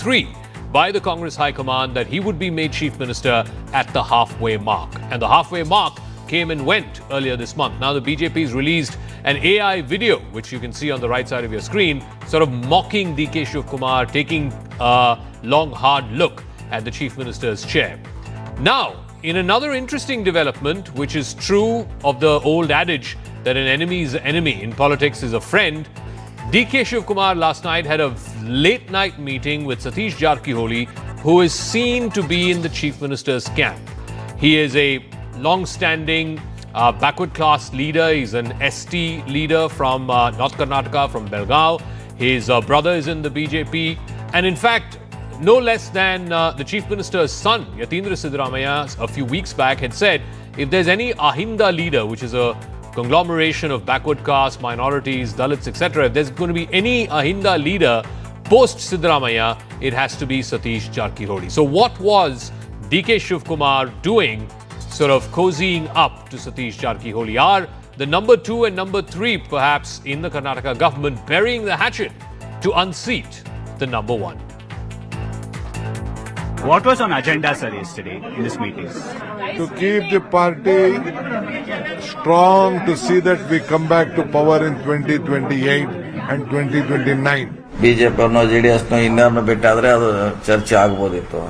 3 by the Congress High Command that he would be made Chief Minister at the halfway mark. And the halfway mark came and went earlier this month. Now the BJP's released an AI video, which you can see on the right side of your screen, sort of mocking DK Shiv Kumar, taking a long, hard look at the Chief Minister's chair. Now, in another interesting development, which is true of the old adage that an enemy's enemy in politics is a friend, DK Shiv Kumar last night had a late-night meeting with Satish Jarkiholi, who is seen to be in the Chief Minister's camp. He is a long-standing backward class leader. He's an ST leader from North Karnataka, from Bengal. His brother is in the BJP. And in fact, no less than the Chief Minister's son, Yatindra Siddaramaiah, a few weeks back had said, if there's any Ahinda leader, which is a conglomeration of backward caste, minorities, Dalits, etc., if there's going to be any Ahinda leader post Siddaramaiah, it has to be Satish Jarkiholi. So what was DK Shiv Kumar doing, sort of cozying up to Satish Jarkiholi? Are the number 2 and number 3 perhaps in the Karnataka government burying the hatchet to unseat the number 1? What was on agenda, sir, yesterday in this meeting? To keep the party strong, to see that we come back to power in 2028 and 2029. ಬಿಜೆಪಿಯವ್ರನ್ನೋ JDS-ನೋ ಇನ್ಯಾರನ್ನೋ ಬಿಟ್ಟಾದ್ರೆ ಅದು ಚರ್ಚೆ ಆಗ್ಬೋದಿತ್ತು.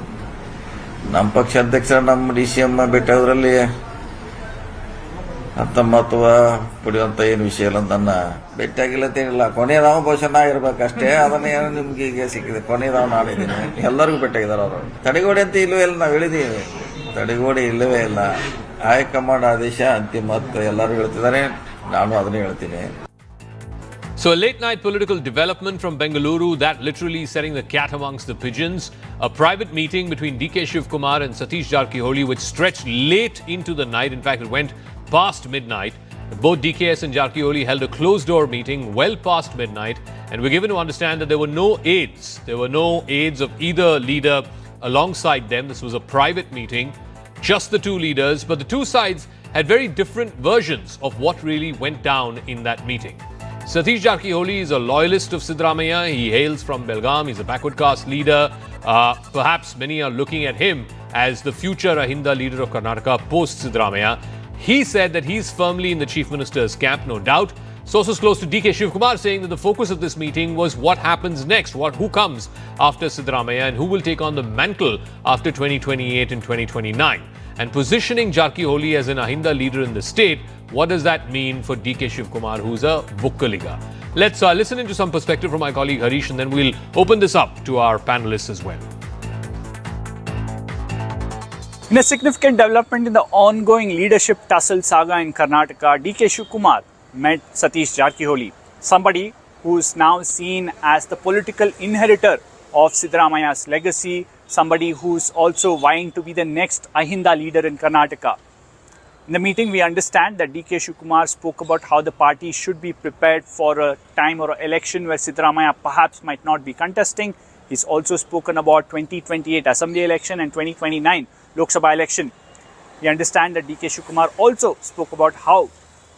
ನಮ್ಮ ಪಕ್ಷಾಧ್ಯಕ್ಷರ ನಮ್ಮ DCM ಬಿಟ್ಟದ್ರಲ್ಲಿ 19 ಪಡೆಯುವಂತ ಏನು ವಿಷಯ ಇಲ್ಲ. ನನ್ನ ಬೆಟ್ಟಾಗಿಲ್ಲತ್ತೇನಿಲ್ಲ. ಕೊನೆಯದಾವ ಬಹುಶಃ ನಾ ಇರ್ಬೇಕಷ್ಟೇ. ಅದನ್ನ ಏನು ನಿಮ್ಗೆ ಈಗ ಸಿಕ್ಕಿದೆ. ಕೊನೆಯದಾವ ನಾನಿದ್ದೀನಿ. ಎಲ್ಲರಿಗೂ ಬೆಟ್ಟಾಗಿದ್ದಾರೆ ಅವರು. ತಡೆಗೋಡೆ ಅಂತ ಇಲ್ಲವೇ ಇಲ್ಲ. ನಾವು ಹೇಳಿದೀವಿ, ತಡೆಗೋಡೆ ಇಲ್ಲವೇ ಇಲ್ಲ. ಹೈಕಮಾಂಡ್ ಆದೇಶ ಅಂತಿಮ ಅಂತ ಎಲ್ಲರೂ ಹೇಳ್ತಿದ್ದಾರೆ. ನಾನು ಅದನ್ನೇ ಹೇಳ್ತೀನಿ. So a late-night political development from Bengaluru that literally setting the cat amongst the pigeons. A private meeting between DK Shiv Kumar and Satish Jarkiholi, which stretched late into the night. In fact, it went past midnight. Both DKS and Jarkiholi held a closed-door meeting well past midnight, and were given to understand that there were no aides. There were no aides of either leader alongside them. This was a private meeting, just the two leaders, but the two sides had very different versions of what really went down in that meeting. Satish Jarkiholi is a loyalist of Siddaramaiah. He hails from Belgaum. He's a backward caste leader. Perhaps many are looking at him as the future Ahinda leader of Karnataka post Siddaramaiah. He said that he's firmly in the Chief Minister's camp, no doubt. Sources close to DK Shiv Kumar saying that the focus of this meeting was what happens next, who comes after Siddaramaiah and who will take on the mantle after 2028 and 2029. And positioning Jarkiholi as an Ahinda leader in the state, what does that mean for DK Shiv Kumar, who's a Bukkaliga? Let's listen into some perspective from my colleague Harish, and then we'll open this up to our panelists as well. In a significant development in the ongoing leadership tussle saga in Karnataka, DK Shiv Kumar met Satish Jarkiholi, somebody who is now seen as the political inheritor of Siddaramaiah's legacy, somebody who's also vying to be the next Ahinda leader in Karnataka. In the meeting, we understand that DK Shiv Kumar spoke about how the party should be prepared for a time or an election where Siddaramaiah perhaps might not be contesting. He's also spoken about 2028 Assembly election and 2029 Lok Sabha election. We understand that DK Shiv Kumar also spoke about how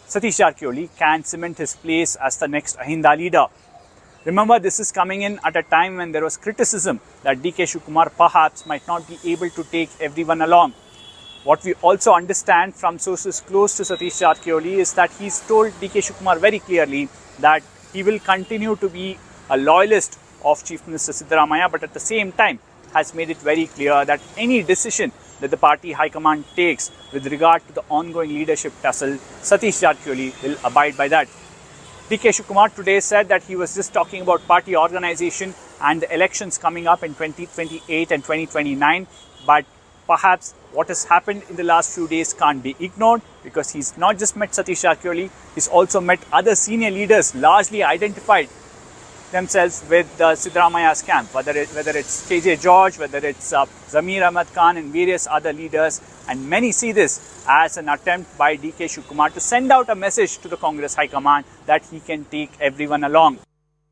Satish Jarkiholi can cement his place as the next Ahinda leader. Remember, this is coming in at a time when there was criticism that DK Shiv Kumar perhaps might not be able to take everyone along. What we also understand from sources close to Satish Jarkiholi is that he's told DK Shiv Kumar very clearly that he will continue to be a loyalist of Chief Minister Siddaramaiah, but at the same time has made it very clear that any decision that the party high command takes with regard to the ongoing leadership tussle, Satish Jarkiholi will abide by that. DK Shiv Kumar today said that he was just talking about party organization and the elections coming up in 2028 and 2029, but perhaps what has happened in the last few days can't be ignored, because he's not just met Satish Jarkiholi, he's also met other senior leaders largely identified themselves with Siddaramaiah's camp, whether it's KJ George, whether it's Zamir Ahmad Khan and various other leaders. And many see this as an attempt by DK Shiv Kumar to send out a message to the Congress High Command that he can take everyone along.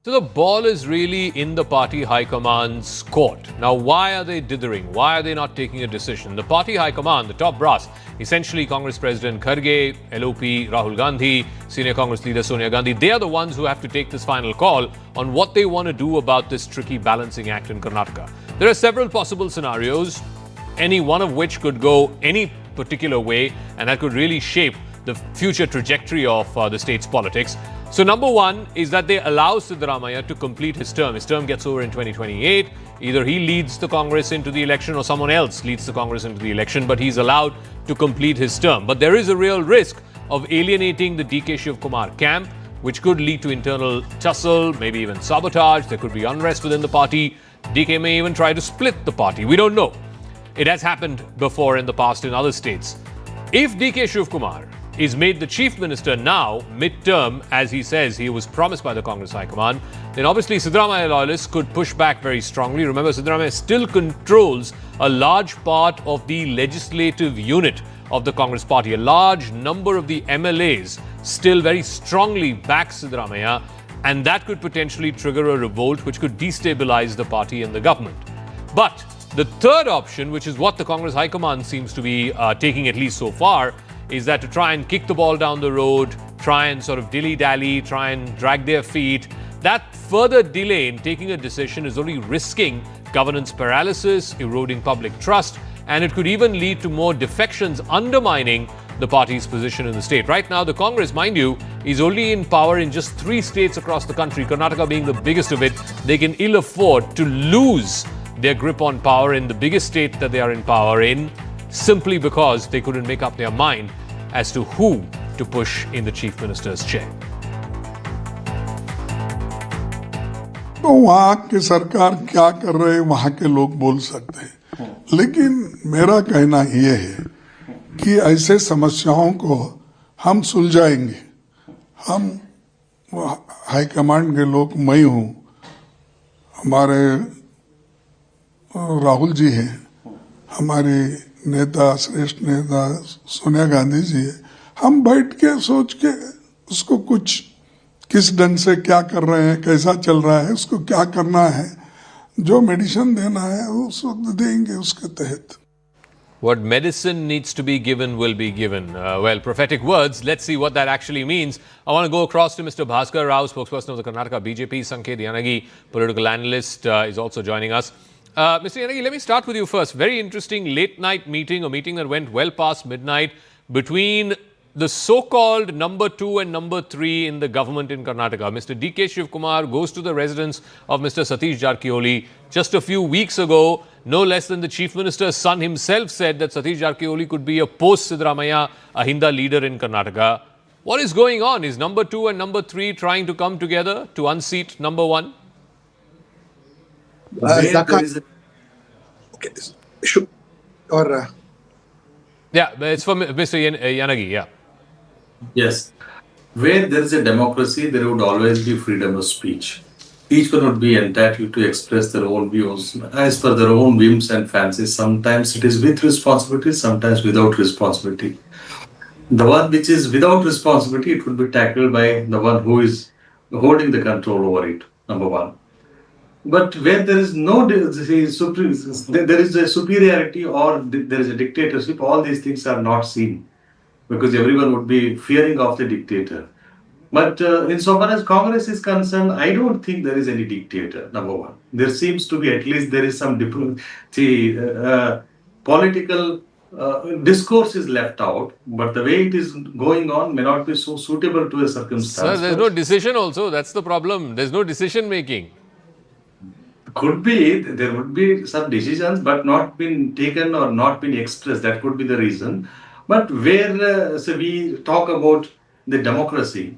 So the ball is really in the party high command's court. Now, why are they dithering? Why are they not taking a decision? The party high command, the top brass, essentially Congress President Kharge, LOP Rahul Gandhi, senior Congress leader Sonia Gandhi, they are the ones who have to take this final call on what they want to do about this tricky balancing act in Karnataka. There are several possible scenarios, any one of which could go any particular way, and that could really shape the future trajectory of the state's politics. So number one is that they allow Siddaramaiah to complete his term. His term gets over in 2028. Either he leads the Congress into the election or someone else leads the Congress into the election, but he's allowed to complete his term. But there is a real risk of alienating the DK Shiv Kumar camp, which could lead to internal tussle, maybe even sabotage. There could be unrest within the party. DK may even try to split the party. We don't know. It has happened before in the past in other states. If DK Shiv Kumar is made the chief minister now, mid-term, as he says he was promised by the Congress High Command, then obviously Siddaramaiah loyalists could push back very strongly. Remember, Siddaramaiah still controls a large part of the legislative unit of the Congress party. A large number of the MLAs still very strongly back Siddaramaiah, and that could potentially trigger a revolt which could destabilize the party and the government. But the third option, which is what the Congress High Command seems to be taking at least so far, is that to try and kick the ball down the road, try and sort of dilly-dally, try and drag their feet. That further delay in taking a decision is only risking governance paralysis, eroding public trust, and it could even lead to more defections, undermining the party's position in the state. Right now, the Congress, mind you, is only in power in just 3 states across the country, Karnataka being the biggest of it. They can ill afford to lose their grip on power in the biggest state that they are in power in, simply because they couldn't make up their mind as to who to push in the chief minister's chair. तो वहाँ की सरकार क्या कर रहे हैं वहाँ के लोग बोल सकते हैं, लेकिन मेरा कहना ये है कि ऐसे समस्याओं को हम सुलझाएंगे. हम हाईकमांड के लोग, मैं हूँ, हमारे राहुल जी हैं, हमारे नेता, श्रेष्ठ नेता सोनिया गांधी जी है. हम बैठ के सोच के उसको कुछ किस ढंग से क्या कर रहे हैं, कैसा चल रहा है, उसको क्या करना है, जो मेडिसिन देना है उसको देंगे उसके तहत. What medicine needs to be given will be given. Well, prophetic words. Let's see what that actually means. I want to go across to Mr. Bhaskar Rao, spokesperson of the Karnataka BJP. Sanket Yanagi, political analyst, is also joining us. Mr. Yanagi, let me start with you first. Very interesting late-night meeting, a meeting that went well past midnight between the so-called number 2 and number 3 in the government in Karnataka. Mr. DK Shiv Kumar goes to the residence of Mr. Satish Jarkioli. Just a few weeks ago, no less than the chief minister's son himself said that Satish Jarkioli could be a post-Siddaramaiah Ahinda leader in Karnataka. What is going on? Is number 2 and number 3 trying to come together to unseat number 1? Okay. Should, or Yeah, it's for Mr. Yanagi, yeah. Yes. Where there is a democracy, there would always be freedom of speech. Each one would be entitled to express their own views as per their own whims and fancies. Sometimes it is with responsibility, sometimes without responsibility. The one which is without responsibility, it will be tackled by the one who is holding the control over it, number one. But where there is no, there is a superiority or there is a dictatorship, all these things are not seen because everyone would be fearing of the dictator. But insofar as Congress is concerned, I don't think there is any dictator, number one. There seems to be, at least there is some political discourse is left out, but the way it is going on may not be so suitable to a circumstance. Sir, there's no decision also. That's the problem. There's no decision making. Could be, there would be some decisions, but not been taken or not been expressed. That could be the reason. But where so we talk about the democracy,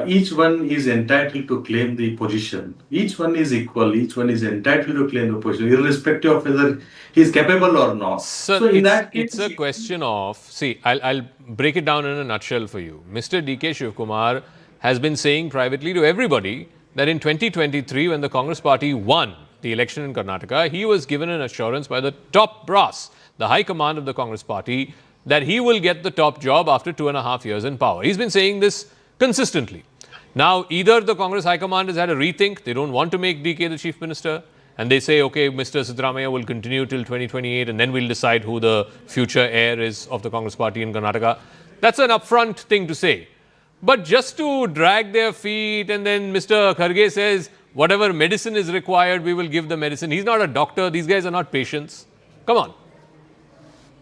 each one is entitled to claim the position. Each one is equal. Each one is entitled to claim the position, irrespective of whether he is capable or not. Sir, so in that case, it's a question of, see, I'll break it down in a nutshell for you. Mr. DK Shiv Kumar has been saying privately to everybody that in 2023, when the Congress party won the election in Karnataka, he was given an assurance by the top brass, the high command of the Congress party, that he will get the top job after 2.5 years in power. He's been saying this consistently. Now, either the Congress high command has had a rethink, they don't want to make DK the chief minister, and they say, okay, Mr. Siddaramaiah will continue till 2028 and then we'll decide who the future heir is of the Congress party in Karnataka. That's an upfront thing to say. But just to drag their feet, and then Mr. Kharge says, whatever medicine is required, we will give the medicine. He's not a doctor. These guys are not patients. Come on.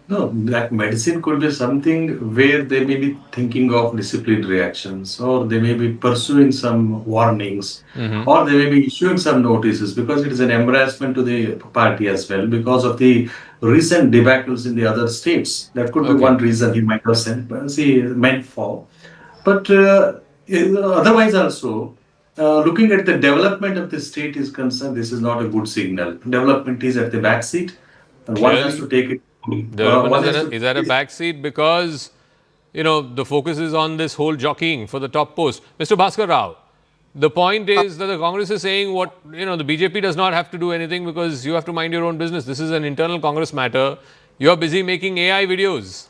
No, that medicine could be something where they may be thinking of disciplined reactions, or they may be pursuing some warnings, or they may be issuing some notices, because it is an embarrassment to the party as well because of the recent debacles in the other states. That could be one reason he might have meant for. But otherwise also, looking at the development of the state is concerned, this is not a good signal. Development is at the back seat, and one has to take it. Is that a backseat? Because, the focus is on this whole jockeying for the top post. Mr. Bhaskar Rao, the point is that the Congress is saying the BJP does not have to do anything because you have to mind your own business. This is an internal Congress matter. You are busy making AI videos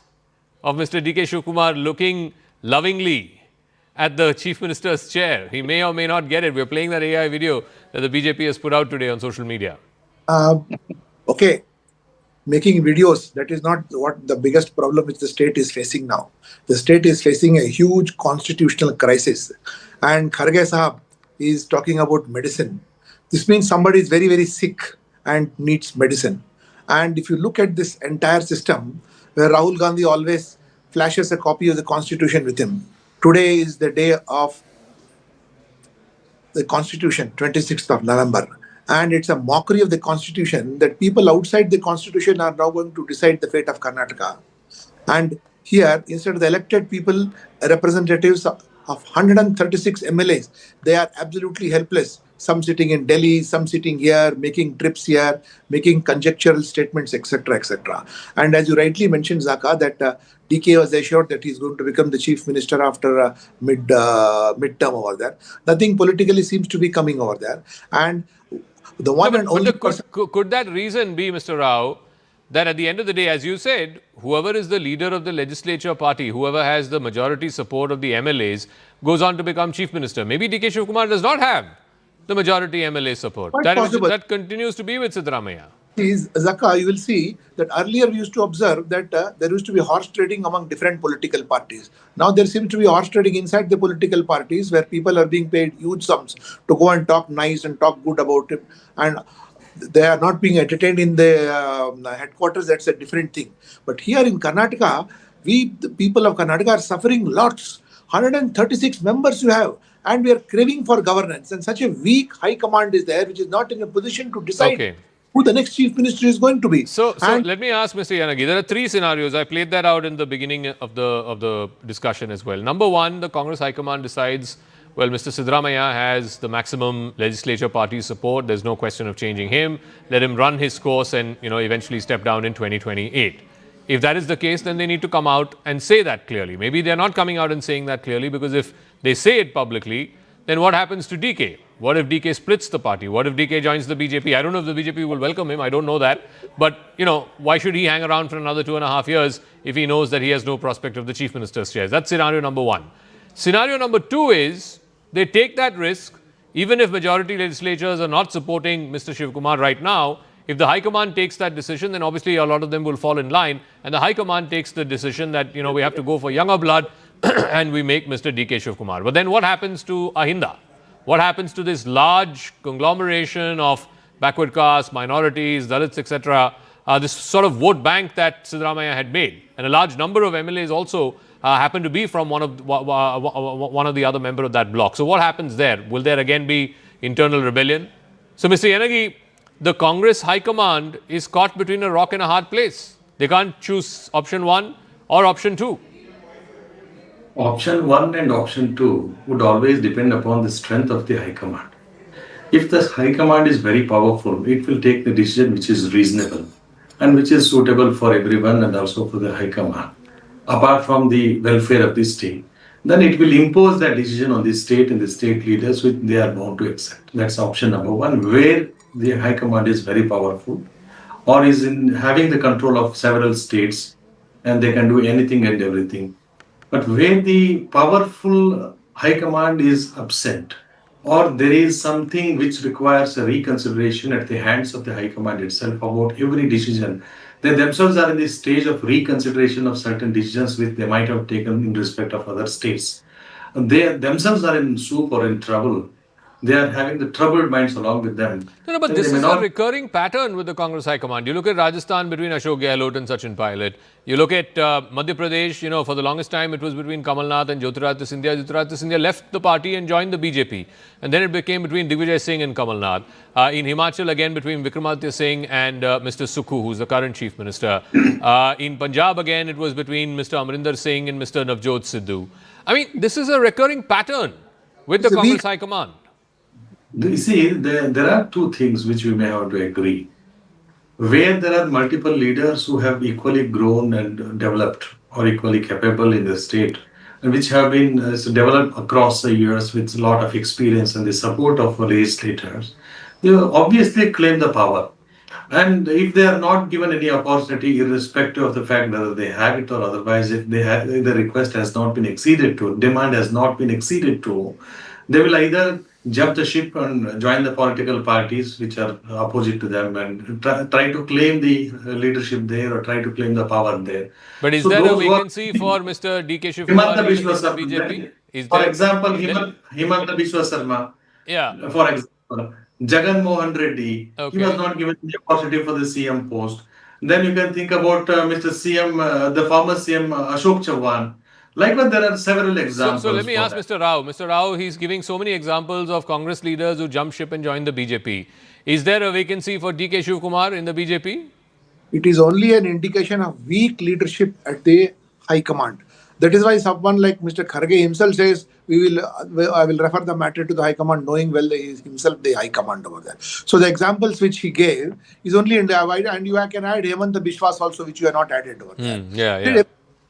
of Mr. D.K. Shivkumar looking lovingly at the Chief Minister's chair. He may or may not get it. We're playing that AI video that the BJP has put out today on social media. Okay. Making videos, that is not what the biggest problem which the state is facing now. The state is facing a huge constitutional crisis. And Kharge Sahab is talking about medicine. This means somebody is very, very sick and needs medicine. And if you look at this entire system, where Rahul Gandhi always flashes a copy of the constitution with him. Today is the day of the constitution, 26th of November. And it's a mockery of the constitution that people outside the constitution are now going to decide the fate of Karnataka. And here, instead of the elected people, representatives of 136 MLAs, they are absolutely helpless. Some sitting in Delhi, some sitting here, making trips here, making conjectural statements, etc., etc. And as you rightly mentioned, Zaka, that DK was assured that he's going to become the chief minister after midterm over there. Nothing politically seems to be coming over there. And the one and only person... Could that reason be, Mr. Rao, that at the end of the day, as you said, whoever is the leader of the legislature party, whoever has the majority support of the MLAs, goes on to become chief minister? Maybe D.K. Shivkumar does not have the majority MLA support. That continues to be with Siddaramaiah. Zaka, you will see that earlier we used to observe that there used to be horse trading among different political parties. Now there seems to be horse trading inside the political parties where people are being paid huge sums to go and talk nice and talk good about it. And they are not being entertained in the headquarters. That's a different thing. But here in Karnataka, the people of Karnataka are suffering lots. 136 members you have. And we are craving for governance. And such a weak high command is there, which is not in a position to decide who the next chief minister is going to be. So let me ask Mr. Yanagi. There are three scenarios. I played that out in the beginning of the discussion as well. Number one, the Congress High Command decides, well, Mr. Siddaramaiah has the maximum legislature party support. There's no question of changing him. Let him run his course and eventually step down in 2028. If that is the case, then they need to come out and say that clearly. Maybe they're not coming out and saying that clearly, because if they say it publicly, then what happens to DK? What if DK splits the party? What if DK joins the BJP? I don't know if the BJP will welcome him. I don't know that. But, why should he hang around for another 2.5 years if he knows that he has no prospect of the chief minister's chair? That's scenario number one. Scenario number two is they take that risk, even if majority legislatures are not supporting Mr. Shivkumar right now. If the High Command takes that decision, then obviously a lot of them will fall in line. And the High Command takes the decision that, we have to go for younger blood and we make Mr. D.K. Shivkumar. But then what happens to Ahinda? What happens to this large conglomeration of backward castes, minorities, Dalits, etc., this sort of vote bank that Siddaramaiah had made? And a large number of MLAs also happen to be from one of the other member of that bloc. So what happens there? Will there again be internal rebellion? So, Mr. Yanagi, the Congress High Command is caught between a rock and a hard place. They can't choose option one or option two. Option 1 and option 2 would always depend upon the strength of the High Command. If the High Command is very powerful, it will take the decision which is reasonable and which is suitable for everyone and also for the High Command, apart from the welfare of the state. Then it will impose that decision on the state and the state leaders, which they are bound to accept. That's option number 1, where the High Command is very powerful or is in having the control of several states and they can do anything and everything. But where the powerful High Command is absent, or there is something which requires a reconsideration at the hands of the High Command itself about every decision. They themselves are in the stage of reconsideration of certain decisions which they might have taken in respect of other states. They themselves are in soup or in trouble. They are having the troubled minds along with them. No, but Then this they may is a not recurring pattern with the Congress High Command. You look at Rajasthan between Ashok Gehlot and Sachin Pilot. You look at Madhya Pradesh, for the longest time it was between Kamal Nath and Jyotiraditya Scindia. Jyotiraditya Scindia left the party and joined the BJP. And then it became between Digvijay Singh and Kamal Nath. In Himachal, again, between Vikramaditya Singh and Mr. Sukhu, who's the current Chief Minister. In Punjab, again, it was between Mr. Amrinder Singh and Mr. Navjot Sidhu. I mean, this is a recurring pattern with the Congress High Command. You see, there are two things which we may have to agree. Where there are multiple leaders who have equally grown and developed or equally capable in the state, and which have been developed across the years with a lot of experience and the support of legislators, they obviously claim the power. And if they are not given any opportunity, irrespective of the fact whether they have it or otherwise, if the request has not been acceded to, demand has not been acceded to, they will either jump the ship and join the political parties which are opposite to them and try to claim the leadership there or try to claim the power there. But is there a vacancy for Mr. D.K. Shivkumar in the BJP? For example, Himanta Biswa Sarma. Yeah. For example, Jagan Mohan Reddy. Okay. He was not given the opportunity for the CM post. Then you can think about Mr. CM, the former CM Ashok Chavan. Likewise, there are several examples. So let me ask Mr. Rao. Mr. Rao, he's giving so many examples of Congress leaders who jumped ship and joined the BJP. Is there a vacancy for D.K. Shivkumar in the BJP? It is only an indication of weak leadership at the High Command. That is why someone like Mr. Kharge himself says, I will refer the matter to the High Command, knowing well he is himself the High Command over there. So the examples which he gave is only in the and you can add Hemanta Biswas also, which you have not added over there.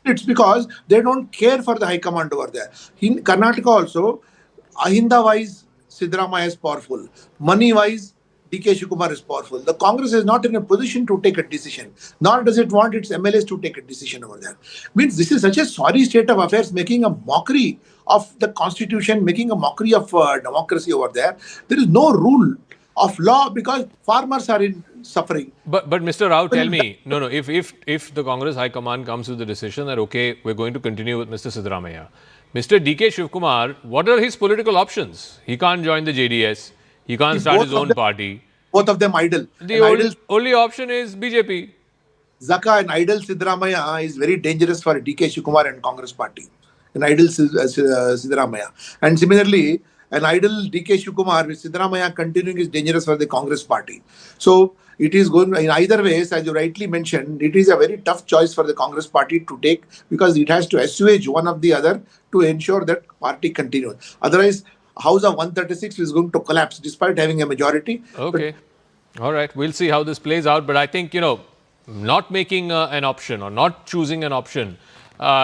It's because they don't care for the High Command over there. In Karnataka also, Ahinda-wise, Siddaramaiah is powerful. Money-wise, D.K. Shivkumar is powerful. The Congress is not in a position to take a decision, nor does it want its MLAs to take a decision over there. Means this is such a sorry state of affairs, making a mockery of the Constitution, making a mockery of democracy over there. There is no rule of law because farmers are in suffering. But Mr. Rao, tell me, if the Congress High Command comes to the decision that, okay, we're going to continue with Mr. Siddaramaiah, Mr. D.K. Shivkumar, what are his political options? He can't join the JDS. He can't start his own party. Both of them idle. The only option is BJP. Zaka, an idle Siddaramaiah is very dangerous for D.K. Shivkumar and Congress party. An idle Siddaramaiah. And similarly, an idle D.K. Shivkumar with Siddaramaiah continuing is dangerous for the Congress party. So it is going in either ways, as you rightly mentioned, it is a very tough choice for the Congress party to take because it has to assuage one of the other to ensure that party continues. Otherwise, House of 136 is going to collapse despite having a majority. Okay. All right. We'll see how this plays out. But I think, not making an option or not choosing an option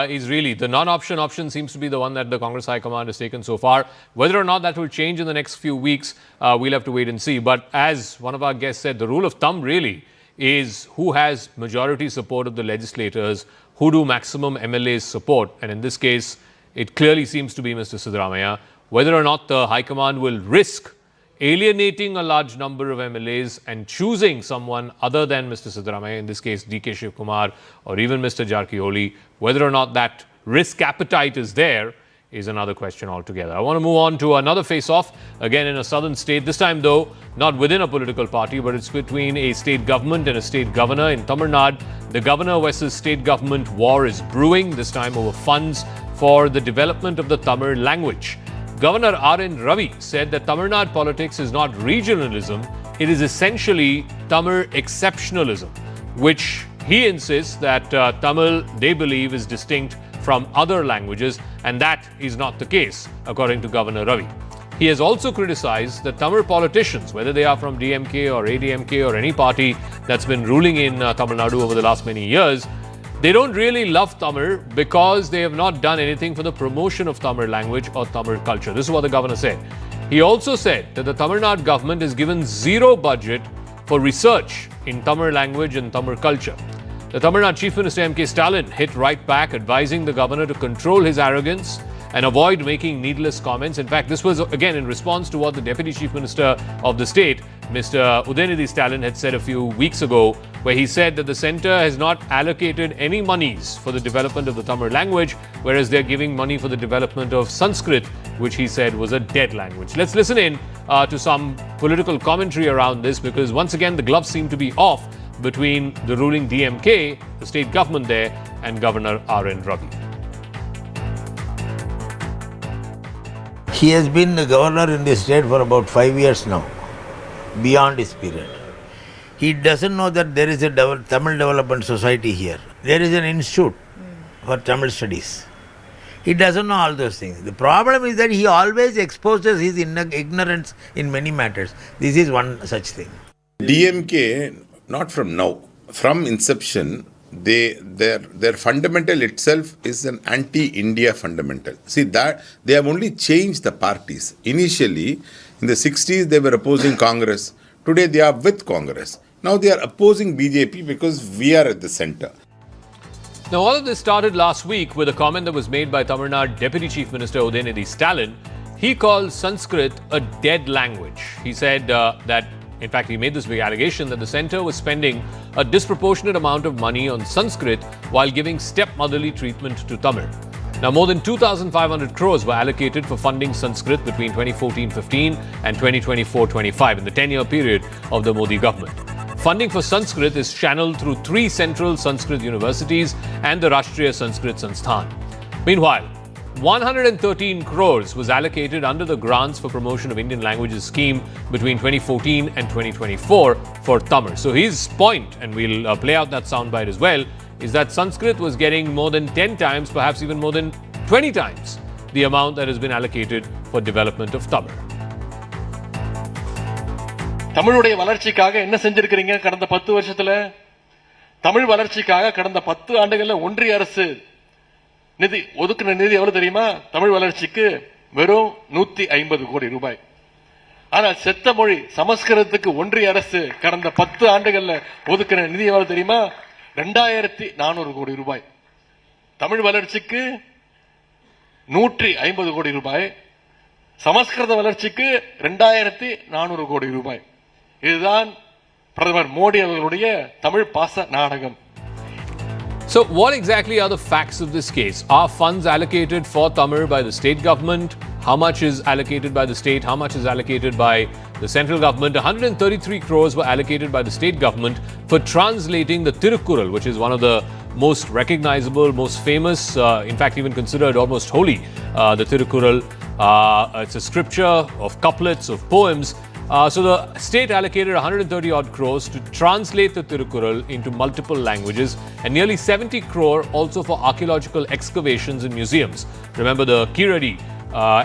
is really the non-option seems to be the one that the Congress High Command has taken so far. Whether or not that will change in the next few weeks, we'll have to wait and see. But as one of our guests said, the rule of thumb really is who has majority support of the legislators, who do maximum MLAs support. And in this case, it clearly seems to be Mr. Siddaramaiah. Whether or not the High Command will risk alienating a large number of MLAs and choosing someone other than Mr. Siddaramaiah, in this case D.K. Shivkumar or even Mr. Jarkioli, whether or not that risk appetite is there is another question altogether. I want to move on to another face-off, again in a southern state, this time though not within a political party, but it's between a state government and a state governor. In Tamil Nadu, the governor versus state government war is brewing, this time over funds for the development of the Tamil language. Governor R.N. Ravi said that Tamil Nadu politics is not regionalism, it is essentially Tamil exceptionalism, which he insists that Tamil, they believe, is distinct from other languages, and that is not the case, according to Governor Ravi. He has also criticized that Tamil politicians, whether they are from DMK or ADMK or any party that's been ruling in Tamil Nadu over the last many years, they don't really love Tamil because they have not done anything for the promotion of Tamil language or Tamil culture. This is what the governor said. He also said that the Tamil Nadu government has given zero budget for research in Tamil language and Tamil culture. The Tamil Nadu Chief Minister M.K. Stalin hit right back, advising the governor to control his arrogance and avoid making needless comments. In fact, this was again in response to what the Deputy Chief Minister of the state, Mr. Udayanidhi Stalin, had said a few weeks ago, where he said that the centre has not allocated any monies for the development of the Tamil language, whereas they're giving money for the development of Sanskrit, which he said was a dead language. Let's listen in to some political commentary around this, because once again the gloves seem to be off between the ruling DMK, the state government there, and Governor R.N. Ravi. He has been the governor in the state for about 5 years now, beyond his period. He doesn't know that there is a Tamil Development Society here. There is an institute for Tamil studies. He doesn't know all those things. The problem is that he always exposes his ignorance in many matters. This is one such thing. DMK, not from now, from inception, their fundamental itself is an anti-India fundamental. See that they have only changed the parties. Initially, in the 60s, they were opposing Congress. Today, they are with Congress. Now they are opposing BJP because we are at the center. Now, all of this started last week with a comment that was made by Tamil Nadu Deputy Chief Minister Udayanidhi Stalin. He called Sanskrit a dead language. He said that, in fact, he made this big allegation that the centre was spending a disproportionate amount of money on Sanskrit while giving stepmotherly treatment to Tamil. Now, more than 2,500 crores were allocated for funding Sanskrit between 2014-15 and 2024-25 in the 10-year period of the Modi government. Funding for Sanskrit is channeled through 3 central Sanskrit universities and the Rashtriya Sanskrit Sansthan. Meanwhile, 113 crores was allocated under the Grants for Promotion of Indian Languages scheme between 2014 and 2024 for Tamil. So his point, and we'll play out that soundbite as well, is that Sanskrit was getting more than 10 times, perhaps even more than 20 times, the amount that has been allocated for development of Tamil. தமிழுடைய வளர்ச்சிக்காக என்ன செஞ்சிருக்கிறீங்க கடந்த 10 வருஷத்துல? தமிழ் வளர்ச்சிக்காக கடந்த 10 ஆண்டுகள்ல ஒன்றிய அரசு ஒதுக்கின நிதி எவ்வளவு தெரியுமா? தமிழ் வளர்ச்சிக்கு வெறும் 150 கோடி ரூபாய். ஆனால் செத்த மொழி சமஸ்கிருதத்துக்கு ஒன்றிய அரசு கடந்த 10 ஆண்டுகள்ல ஒதுக்கின நிதி எவ்வளவு தெரியுமா? 2400 கோடி ரூபாய். தமிழ் வளர்ச்சிக்கு 150 கோடி ரூபாய், சமஸ்கிருத வளர்ச்சிக்கு 2400 கோடி ரூபாய். இதுதான் பிரதமர் மோடி அவர்களுடைய தமிழ் பாச நாடகம். So what exactly are the facts of this case? Are funds allocated for Tamil by the state government? How much is allocated by the state? How much is allocated by the central government? 133 crores were allocated by the state government for translating the Tirukkural, which is one of the most recognizable, most famous, in fact even considered almost holy, the Tirukkural. It's a scripture of couplets, of poems. So the state allocated 130 odd crores to translate the Tirukkural into multiple languages, and nearly 70 crore also for archaeological excavations in museums. Remember, the Kiradi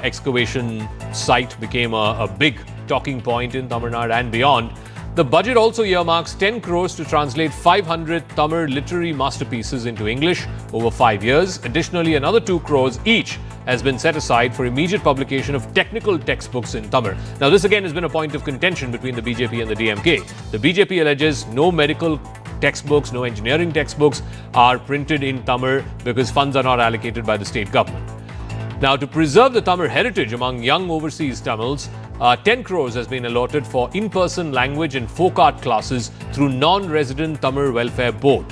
excavation site became a big talking point in Tamil Nadu and beyond. The budget also earmarks 10 crores to translate 500 Tamil literary masterpieces into English over 5 years. Additionally, another 2 crores each has been set aside for immediate publication of technical textbooks in Tamil. Now, this again has been a point of contention between the BJP and the DMK. The BJP alleges no medical textbooks, no engineering textbooks are printed in Tamil because funds are not allocated by the state government. Now, to preserve the Tamil heritage among young overseas Tamils, 10 crores has been allotted for in-person language and folk art classes through non-resident Tamil Welfare Board.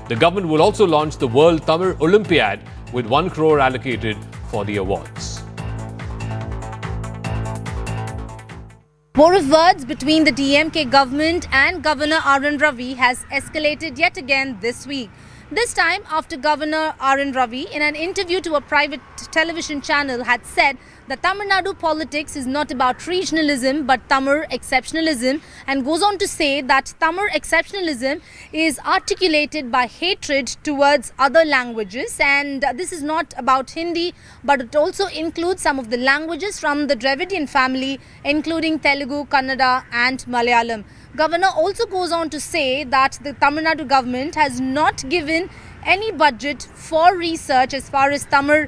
The government will also launch the World Tamil Olympiad with 1 crore allocated for the awards. War of words between the DMK government and Governor R.N. Ravi has escalated yet again this week. This time after Governor R.N. Ravi, in an interview to a private television channel, had said that Tamil Nadu politics is not about regionalism but Tamil exceptionalism, and goes on to say that Tamil exceptionalism is articulated by hatred towards other languages, and this is not about Hindi but it also includes some of the languages from the Dravidian family, including Telugu, Kannada and Malayalam. Governor also goes on to say that the Tamil Nadu government has not given any budget for research as far as Tamil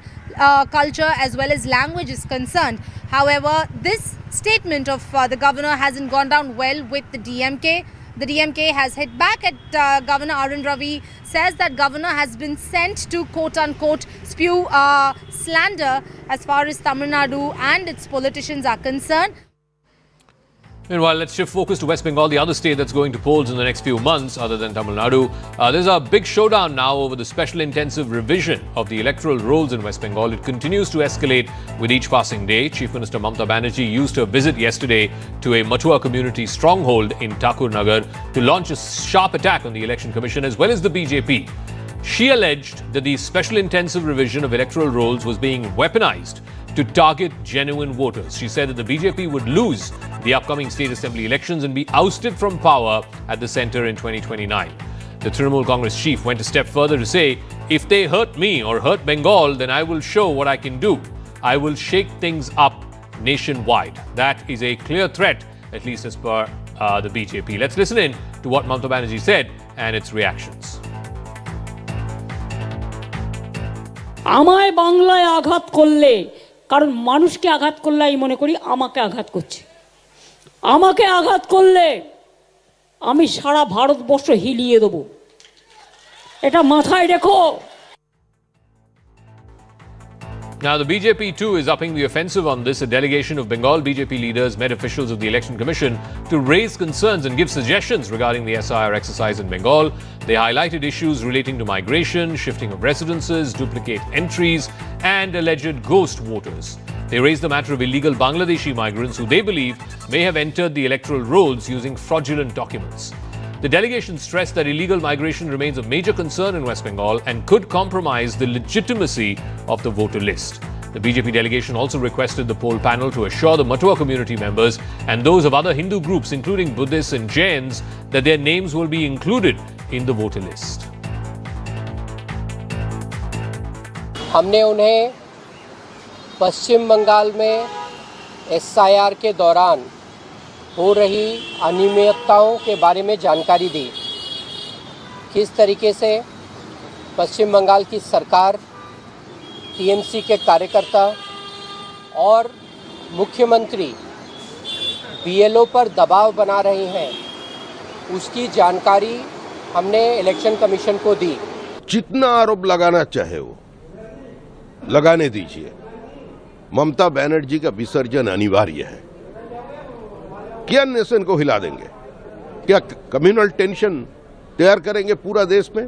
culture as well as language is concerned. However, this statement of the governor hasn't gone down well with the DMK. The DMK has hit back at Governor Arun Ravi, says that governor has been sent to quote-unquote spew slander as far as Tamil Nadu and its politicians are concerned. Meanwhile, let's shift focus to West Bengal, the other state that's going to polls in the next few months, other than Tamil Nadu. There's a big showdown now over the special intensive revision of the electoral rolls in West Bengal. It continues to escalate with each passing day. Chief Minister Mamata Banerjee used her visit yesterday to a Matua community stronghold in Thakur Nagar to launch a sharp attack on the Election Commission as well as the BJP. She alleged that the special intensive revision of electoral rolls was being weaponized to target genuine voters. She said that the BJP would lose the upcoming state assembly elections and be ousted from power at the centre in 2029. The Trinamool Congress chief went a step further to say, if they hurt me or hurt Bengal, then I will show what I can do. I will shake things up nationwide. That is a clear threat, at least as per the BJP. Let's listen in to what Mamata Banerjee said and its reactions. আমায় বাংলায় আঘাত করলে কারণ মানুষকে আঘাত করলে আমি মনে করি আমাকে আঘাত করছে আমাকে আঘাত করলে আমি সারা ভারতবর্ষ হিলিয়ে দেব এটা মাথায় রেখো Now, the BJP too is upping the offensive on this. A delegation of Bengal BJP leaders met officials of the Election Commission to raise concerns and give suggestions regarding the SIR exercise in Bengal. They highlighted issues relating to migration, shifting of residences, duplicate entries, and alleged ghost voters. They raised the matter of illegal Bangladeshi migrants who they believe may have entered the electoral rolls using fraudulent documents. The delegation stressed that illegal migration remains a major concern in West Bengal and could compromise the legitimacy of the voter list. The BJP delegation also requested the poll panel to assure the Matua community members and those of other Hindu groups, including Buddhists and Jains, that their names will be included in the voter list. हमने उन्हें पश्चिम बंगाल में SIR के दौरान हो रही अनियमितताओं के बारे में जानकारी दी। किस तरीके से पश्चिम बंगाल की सरकार, टीएमसी के कार्यकर्ता और मुख्यमंत्री बीएलओ पर दबाव बना रहे हैं, उसकी जानकारी हमने इलेक्शन कमीशन को दी। जितना आरोप लगाना चाहे वो लगाने दीजिए। ममता बनर्जी का विसर्जन अनिवार्य है। क्या नेशन को हिला देंगे? क्या कम्युनल टेंशन तैयार करेंगे पूरा देश में?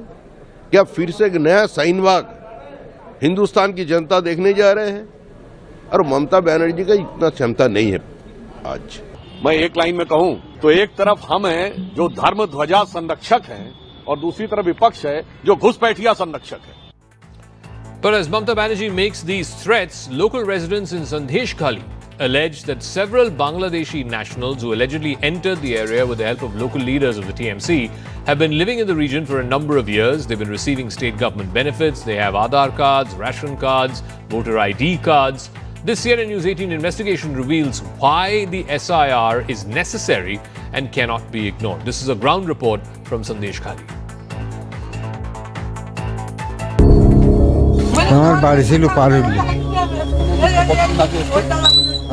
क्या फिर से एक नया शाहीनबाग हिंदुस्तान की जनता देखने जा रहे हैं? और ममता बनर्जी का इतना क्षमता नहीं है आज। मैं एक लाइन में कहूं तो एक तरफ हम हैं जो धर्म ध्वजा संरक्षक हैं और दूसरी तरफ विपक्ष है जो घुसपैठिया संरक्षक है। But as Mamata Banerjee makes these threats, local residents in Sandeshkhali allege that several Bangladeshi nationals who allegedly entered the area with the help of local leaders of the TMC have been living in the region for a number of years. They've been receiving state government benefits. They have Aadhaar cards, ration cards, voter ID cards. This CNN News 18 investigation reveals why the SIR is necessary and cannot be ignored. This is a ground report from Sandeshkhali. আমার বাড়ি ছিল পারুলি।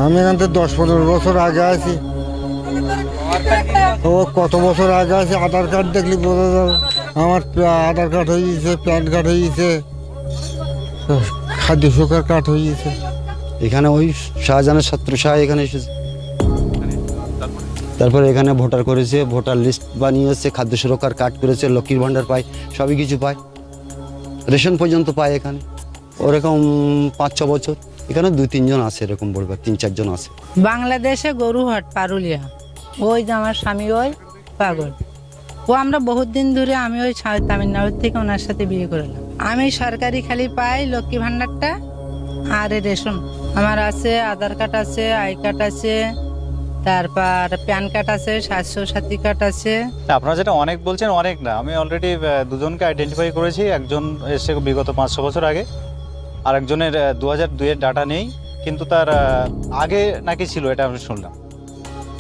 আমি এখান থেকে 10-15 বছর আগে আছি। ও কত বছর আগে আছে আধার কার্ড দেখলে বোঝা যাবে। আমার আধার কার্ড হয়ে গেছে, প্যান কার্ড হয়ে গেছে, খাদ্য সুরক্ষার কার্ড হয়ে গেছে। এখানে ওই শাহজাহানের ছাত্র শাহ এখানে এসেছে, তারপরে এখানে ভোটার করেছে, ভোটার লিস্ট বানিয়েছে, খাদ্য সুরক্ষার কার্ড করেছে, লক্ষ্মীর ভাণ্ডার পায়, সবই কিছু পায়, রেশন পর্যন্ত পায় এখানে। ওরকম 5-6 বছর এখানে 2-3 জন আছে, এরকম বলবে 3-4 জন আছে। বাংলাদেশে গরুহাট পারুলিয়া, ওই যে আমার স্বামী ওই পাগল, ও আমরা বহুত দিন ধরে আমি ওই তামিলনাড়ু থেকে ওনার সাথে বিয়ে করলাম। আমি সরকারি খালি পাই লক্ষ্মী ভাণ্ডারটা আর রেশন আমার আছে, আধার কার্ড আছে, আই কার্ড আছে, তারপর প্যান কার্ড আছে, স্বাস্থ্য সাথী কার্ড আছে। আপনারা যেটা অনেক বলছেন অনেক না, আমি অলরেডি দুজনকে আইডেন্টিফাই করেছি। একজন এসে বিগত 500 বছর আগে, আর একজনের 2002-এর ডাটা নেই, কিন্তু তার আগে নাকি ছিল, এটা আমি শুনলাম।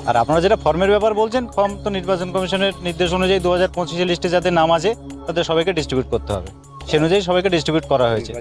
আর আপনারা যেটা ফর্মের ব্যাপার বলছেন, ফর্ম তো নির্বাচন কমিশনের নির্দেশ অনুযায়ী 2025 লিস্টে যাদের নাম আছে তাদের সবাইকে ডিস্ট্রিবিউট করতে হবে, সে অনুযায়ী সবাইকে ডিস্ট্রিবিউট করা হয়েছে।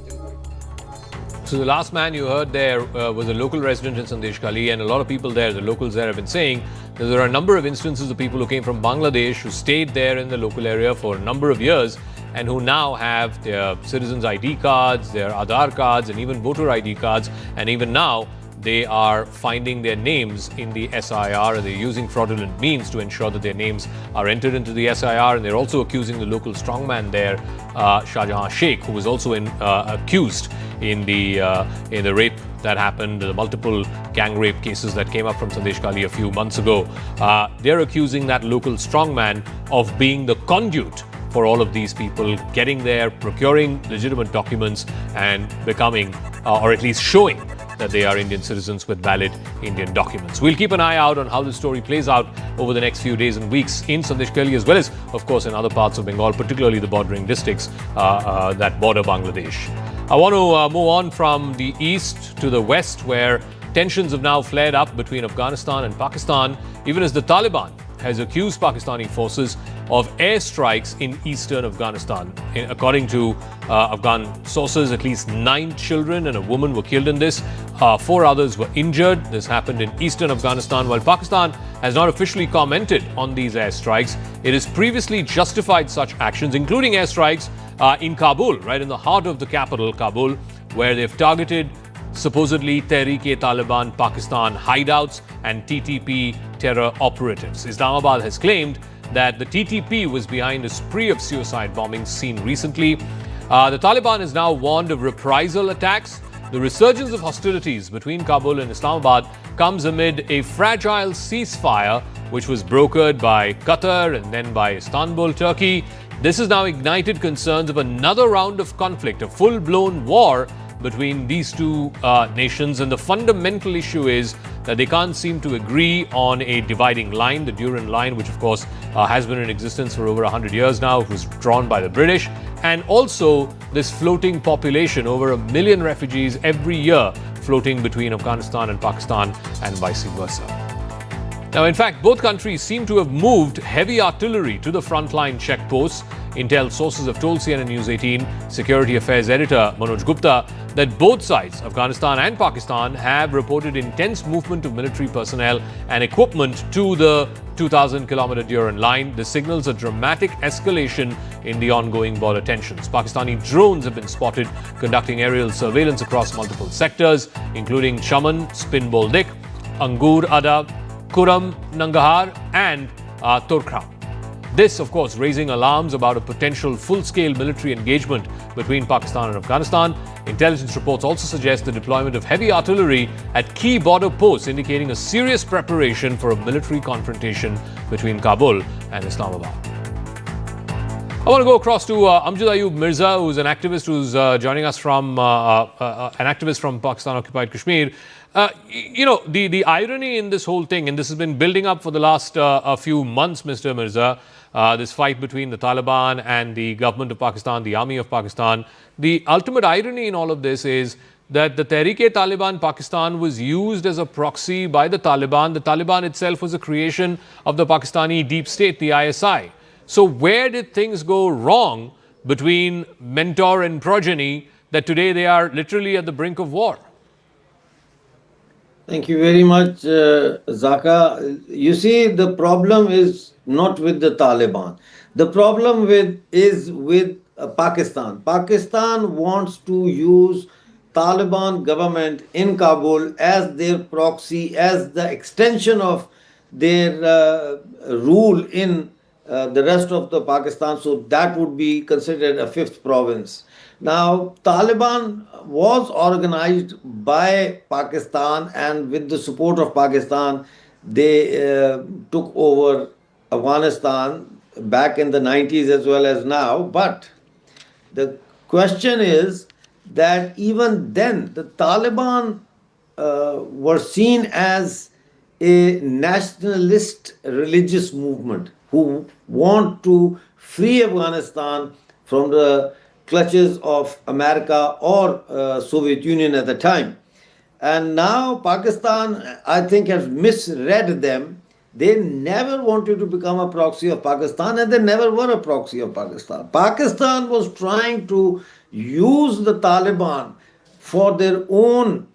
So the last man you heard there was a local resident in Sandeshkhali, and a lot of people there, the locals there, have been saying There are a number of instances of people who came from Bangladesh who stayed there in the local area for a number of years and who now have their citizens' ID cards, their Aadhaar cards, and even voter ID cards. And even now, they are finding their names in the SIR, and they're using fraudulent means to ensure that their names are entered into the SIR. And they're also accusing the local strongman there, Shahjahan Sheikh, who was also accused in the rape that happened, the multiple gang rape cases that came up from Sandesh Kali a few months ago. They're accusing that local strongman of being the conduit for all of these people getting there, procuring legitimate documents, and becoming, or at least showing, that they are Indian citizens with valid Indian documents. We'll keep an eye out on how this story plays out over the next few days and weeks in Sandesh Kali, as well as, of course, in other parts of Bengal, particularly the bordering districts that border Bangladesh. I want to move on from the east to the west, where tensions have now flared up between Afghanistan and Pakistan, even as the Taliban has accused Pakistani forces of airstrikes in eastern Afghanistan. According to Afghan sources, at least 9 children and a woman were killed in this. 4 others were injured. This happened in eastern Afghanistan. While Pakistan has not officially commented on these airstrikes, it has previously justified such actions, including airstrikes in Kabul, right in the heart of the capital, Kabul, where they've targeted supposedly Tehreek-e-Taliban Pakistan hideouts and TTP terror operatives. Islamabad has claimed that the TTP was behind a spree of suicide bombings seen recently. The Taliban has now warned of reprisal attacks. The resurgence of hostilities between Kabul and Islamabad comes amid a fragile ceasefire which was brokered by Qatar and then by Istanbul, Turkey. This has now ignited concerns of another round of conflict, a full-blown war between these two nations, and the fundamental issue is that they can't seem to agree on a dividing line, the Durand Line, which of course has been in existence for over 100 years now. It was drawn by the British, and also this floating population, over 1 million refugees every year floating between Afghanistan and Pakistan and vice versa. Now, in fact, both countries seem to have moved heavy artillery to the frontline checkposts. Intel sources have told CNN News 18 Security Affairs editor Manoj Gupta that both sides, Afghanistan and Pakistan, have reported intense movement of military personnel and equipment to the 2,000-kilometer Durand Line. This signals a dramatic escalation in the ongoing border tensions. Pakistani drones have been spotted conducting aerial surveillance across multiple sectors, including Chaman, Spin Boldik, Angur Ada, Kuram, Nangarhar, and Torkham. This, of course, raising alarms about a potential full-scale military engagement between Pakistan and Afghanistan. Intelligence reports also suggest the deployment of heavy artillery at key border posts, indicating a serious preparation for a military confrontation between Kabul and Islamabad. I want to go across to Amjad Ayub Mirza, who's an activist who's joining us from Pakistan-occupied Kashmir. The irony in this whole thing, and this has been building up for the last a few months, Mr. Mirza, this fight between the Taliban and the government of Pakistan, the army of Pakistan. The ultimate irony in all of this is that the Tehreek-e-Taliban Pakistan was used as a proxy by the Taliban. The Taliban itself was a creation of the Pakistani deep state, the ISI. So where did things go wrong between mentor and progeny that today they are literally at the brink of war? Thank you very much, Zaka. You see, the problem is not with the Taliban. The problem is with Pakistan. Pakistan wants to use Taliban government in Kabul as their proxy, as the extension of their rule in the rest of the Pakistan. So that would be considered a fifth province. Now, Taliban was organized by Pakistan, and with the support of Pakistan, they took over Afghanistan back in the 90s as well as now. But the question is that even then, the Taliban were seen as a nationalist religious movement who want to free Afghanistan from the clutches of America or Soviet Union at the time. And now Pakistan, I think, has misread them. They never wanted to become a proxy of Pakistan, and they never were a proxy of Pakistan. Pakistan was trying to use the Taliban for their own,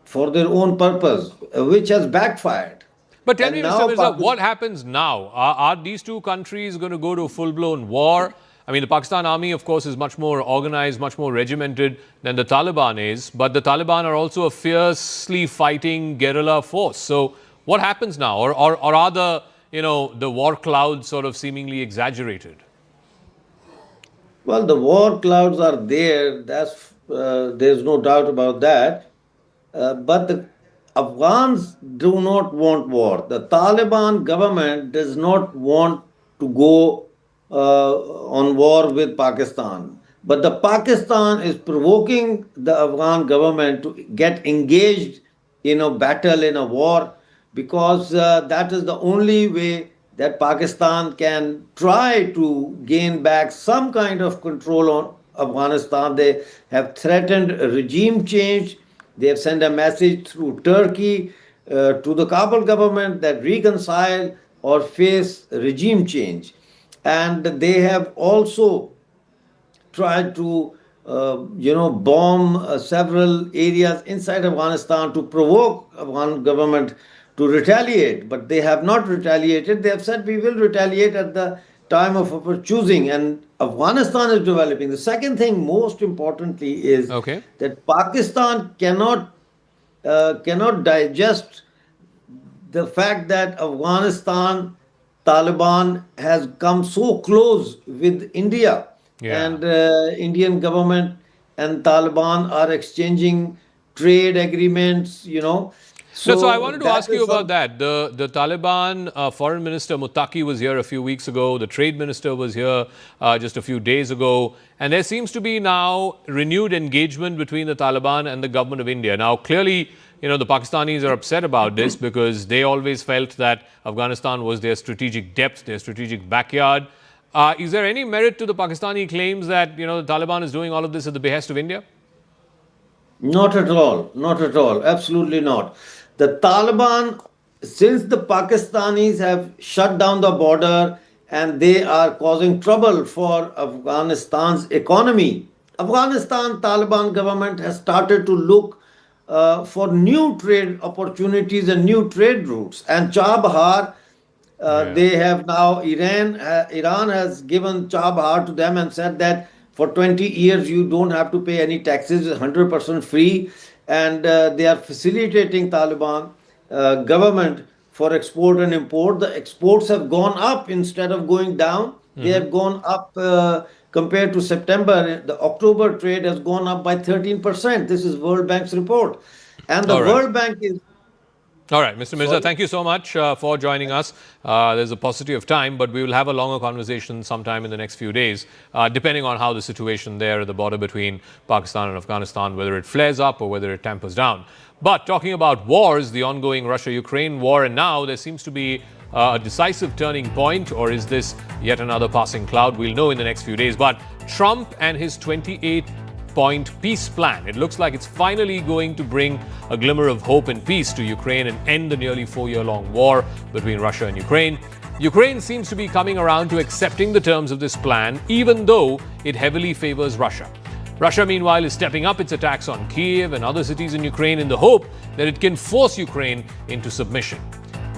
for their own purpose, which has backfired. But tell And me, now Mr. Mirza, Pakistan- what happens now? Are these two countries going to go to full-blown war? I mean, the Pakistan army, of course, is much more organized, much more regimented than the Taliban is. But the Taliban are also a fiercely fighting guerrilla force. So what happens now? Or are the war clouds sort of seemingly exaggerated? Well, the war clouds are there. There's no doubt about that. But the Afghans do not want war. The Taliban government does not want to go on war with Pakistan. But the Pakistan is provoking the Afghan government to get engaged in a battle, in a war, because that is the only way that Pakistan can try to gain back some kind of control on Afghanistan. They have threatened a regime change. They have sent a message through Turkey to the Kabul government that reconcile or face regime change. And they have also tried to, bomb several areas inside Afghanistan to provoke Afghan government to retaliate. But they have not retaliated. They have said we will retaliate at the time of our choosing, and Afghanistan is developing. The second thing, most importantly, is that Pakistan cannot digest the fact that Afghanistan Taliban has come so close with India, and Indian government and Taliban are exchanging trade agreements, So I wanted to ask you about that. The Taliban foreign minister Muttaqi was here a few weeks ago. The trade minister was here just a few days ago. And there seems to be now renewed engagement between the Taliban and the government of India. Now, clearly, the Pakistanis are upset about this because they always felt that Afghanistan was their strategic depth, their strategic backyard. Is there any merit to the Pakistani claims that, the Taliban is doing all of this at the behest of India? Not at all. Not at all. Absolutely not. The Taliban, since the Pakistanis have shut down the border and they are causing trouble for Afghanistan's economy, Afghanistan Taliban government has started to look for new trade opportunities and new trade routes. And Chabahar, they have now, Iran has given Chabahar to them and said that for 20 years you don't have to pay any taxes, it's 100% free. And they are facilitating Taliban government for export and import. The exports have gone up instead of going down. They have gone up compared to September. The October trade has gone up by 13%. This is World Bank's report. And the World Bank is... All right, Mr. Mirza, thank you so much for joining us. There's a paucity of time, but we will have a longer conversation sometime in the next few days, depending on how the situation there at the border between Pakistan and Afghanistan, whether it flares up or whether it tampers down. But talking about wars, the ongoing Russia-Ukraine war, and now there seems to be a decisive turning point, or is this yet another passing cloud? We'll know in the next few days. But Trump and his 28-point peace plan. It looks like it's finally going to bring a glimmer of hope and peace to Ukraine and end the nearly 4-year-long war between Russia and Ukraine. Ukraine seems to be coming around to accepting the terms of this plan, even though it heavily favors Russia. Russia, meanwhile, is stepping up its attacks on Kiev and other cities in Ukraine in the hope that it can force Ukraine into submission.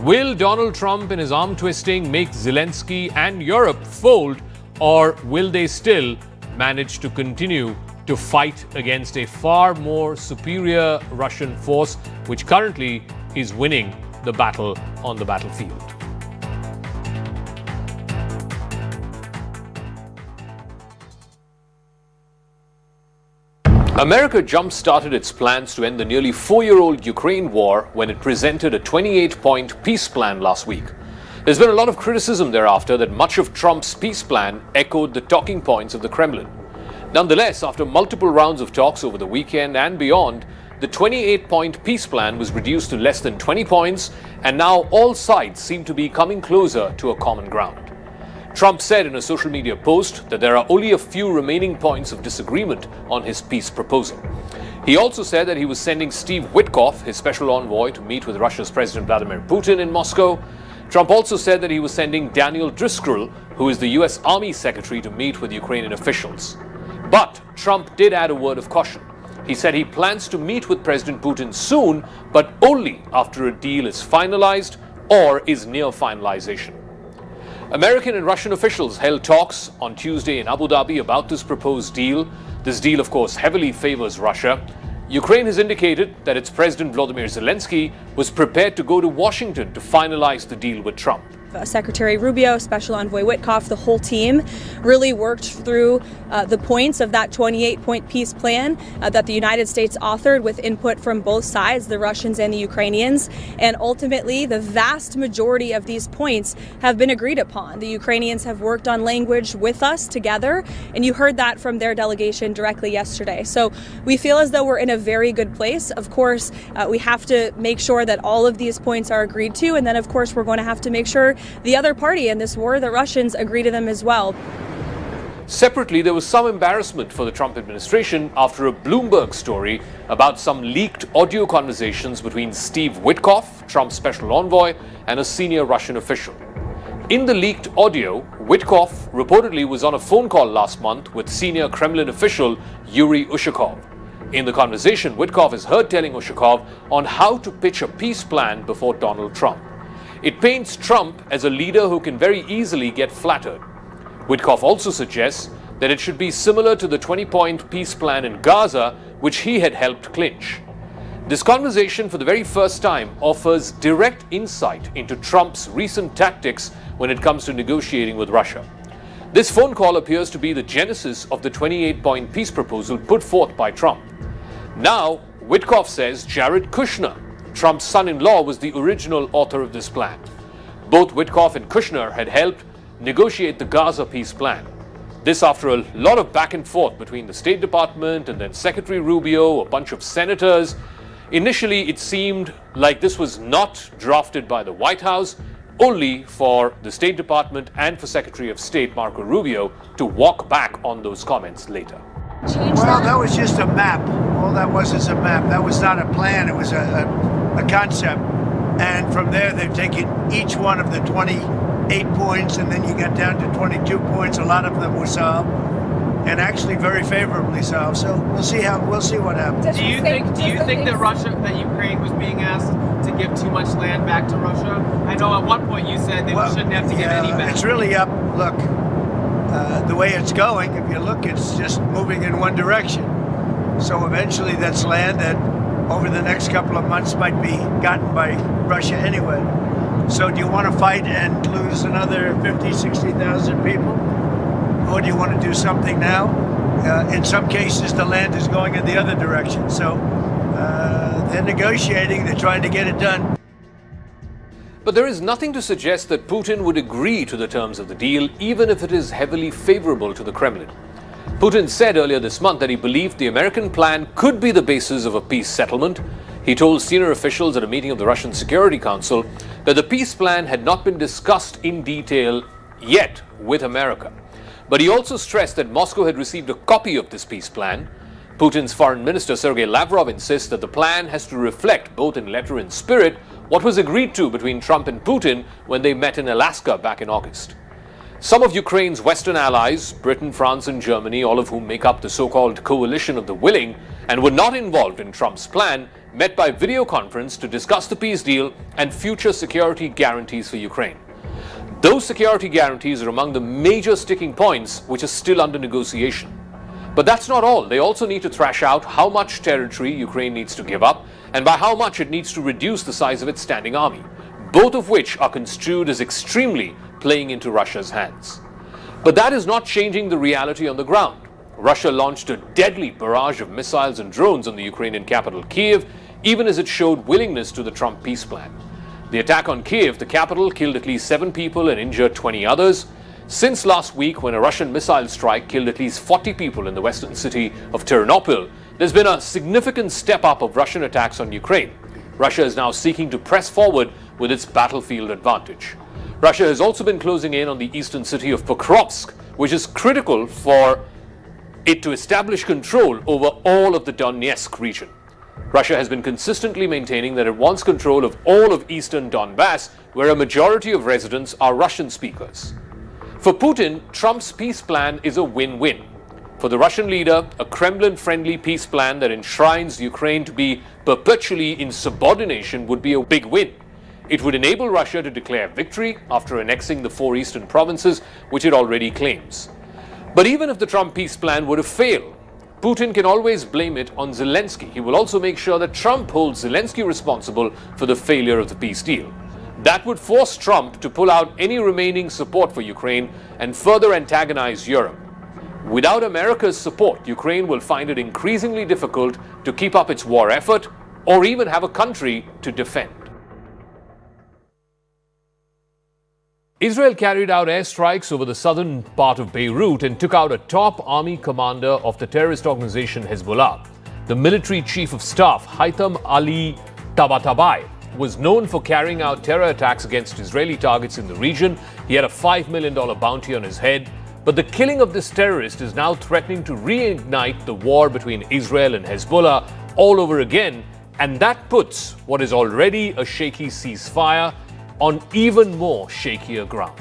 Will Donald Trump and his arm twisting make Zelensky and Europe fold, or will they still manage to continue to fight against a far more superior Russian force, which currently is winning the battle on the battlefield? America jump-started its plans to end the nearly 4-year-old Ukraine war when it presented a 28-point peace plan last week. There's been a lot of criticism thereafter that much of Trump's peace plan echoed the talking points of the Kremlin. Nonetheless, after multiple rounds of talks over the weekend and beyond, the 28-point peace plan was reduced to less than 20 points, and now all sides seem to be coming closer to a common ground. Trump said in a social media post that there are only a few remaining points of disagreement on his peace proposal. He also said that he was sending Steve Witkoff, his special envoy, to meet with Russia's President Vladimir Putin in Moscow. Trump also said that he was sending Daniel Driscoll, who is the US Army Secretary, to meet with Ukrainian officials. But Trump did add a word of caution. He said he plans to meet with President Putin soon, but only after a deal is finalized or is near finalization. American and Russian officials held talks on Tuesday in Abu Dhabi about this proposed deal. This deal, of course, heavily favors Russia. Ukraine has indicated that its President Volodymyr Zelensky was prepared to go to Washington to finalize the deal with Trump. Secretary Rubio, Special Envoy Witkoff, the whole team really worked through the points of that 28-point peace plan that the United States authored with input from both sides, the Russians and the Ukrainians. And ultimately, the vast majority of these points have been agreed upon. The Ukrainians have worked on language with us together, and you heard that from their delegation directly yesterday. So we feel as though we're in a very good place. Of course, we have to make sure that all of these points are agreed to, and then, of course, we're going to have to make sure the other party in this war, the Russians, agree to them as well. Separately, there was some embarrassment for the Trump administration after a Bloomberg story about some leaked audio conversations between Steve Witkoff, Trump's special envoy, and a senior Russian official. In the leaked audio, Witkoff reportedly was on a phone call last month with senior Kremlin official Yuri Ushakov. In the conversation, Witkoff is heard telling Ushakov on how to pitch a peace plan before Donald Trump. It paints Trump as a leader who can very easily get flattered. Witkoff also suggests that it should be similar to the 20-point peace plan in Gaza, which he had helped clinch. This conversation, for the very first time, offers direct insight into Trump's recent tactics when it comes to negotiating with Russia. This phone call appears to be the genesis of the 28-point peace proposal put forth by Trump. Now, Witkoff says Jared Kushner, Trump's son-in-law, was the original author of this plan. Both Witkoff and Kushner had helped negotiate the Gaza peace plan. This after a lot of back and forth between the State Department and then Secretary Rubio, a bunch of senators. Initially, it seemed like this was not drafted by the White House, only for the State Department and for Secretary of State Marco Rubio to walk back on those comments later. Well, that was just a map. All that was is a map. That was not a plan. It was a concept. And from there, they've taken each one of the 28 points, and then you got down to 22 points. A lot of them were solved, and actually very favorably solved. So we'll see what happens. Do you think that Ukraine was being asked to give too much land back to Russia? I know at one point you said they shouldn't have to give any back. It's really up. Look, the way it's going, if you look, it's just moving in one direction. So eventually that's land that over the next couple of months might be gotten by Russia anyway. So do you want to fight and lose another 50, 60,000 people? Or do you want to do something now? In some cases, the land is going in the other direction. So they're negotiating, they're trying to get it done. But there is nothing to suggest that Putin would agree to the terms of the deal, even if it is heavily favorable to the Kremlin. Putin said earlier this month that he believed the American plan could be the basis of a peace settlement. He told senior officials at a meeting of the Russian Security Council that the peace plan had not been discussed in detail yet with America. But he also stressed that Moscow had received a copy of this peace plan. Putin's foreign minister Sergei Lavrov insists that the plan has to reflect, both in letter and spirit, what was agreed to between Trump and Putin when they met in Alaska back in August. Some of Ukraine's Western allies, Britain, France, and Germany, all of whom make up the so-called coalition of the willing and were not involved in Trump's plan, met by video conference to discuss the peace deal and future security guarantees for Ukraine. Those security guarantees are among the major sticking points which are still under negotiation. But that's not all. They also need to thrash out how much territory Ukraine needs to give up and by how much it needs to reduce the size of its standing army, both of which are construed as extremely playing into Russia's hands. But that is not changing the reality on the ground. Russia launched a deadly barrage of missiles and drones on the Ukrainian capital, Kiev, even as it showed willingness to the Trump peace plan. The attack on Kiev, the capital, killed at least 7 people and injured 20 others. Since last week, when a Russian missile strike killed at least 40 people in the western city of Ternopil, there's been a significant step up of Russian attacks on Ukraine. Russia is now seeking to press forward with its battlefield advantage. Russia has also been closing in on the eastern city of Pokrovsk, which is critical for it to establish control over all of the Donetsk region. Russia has been consistently maintaining that it wants control of all of eastern Donbass, where a majority of residents are Russian speakers. For Putin, Trump's peace plan is a win-win. For the Russian leader, a Kremlin-friendly peace plan that enshrines Ukraine to be perpetually in subordination would be a big win. It would enable Russia to declare victory after annexing the 4 eastern provinces, which it already claims. But even if the Trump peace plan were to fail, Putin can always blame it on Zelensky. He will also make sure that Trump holds Zelensky responsible for the failure of the peace deal. That would force Trump to pull out any remaining support for Ukraine and further antagonize Europe. Without America's support, Ukraine will find it increasingly difficult to keep up its war effort or even have a country to defend. Israel carried out airstrikes over the southern part of Beirut and took out a top army commander of the terrorist organization Hezbollah. The military chief of staff, Haitham Ali Tabatabai, was known for carrying out terror attacks against Israeli targets in the region. He had a $5 million bounty on his head. But the killing of this terrorist is now threatening to reignite the war between Israel and Hezbollah all over again, and that puts what is already a shaky ceasefire on even more shakier ground.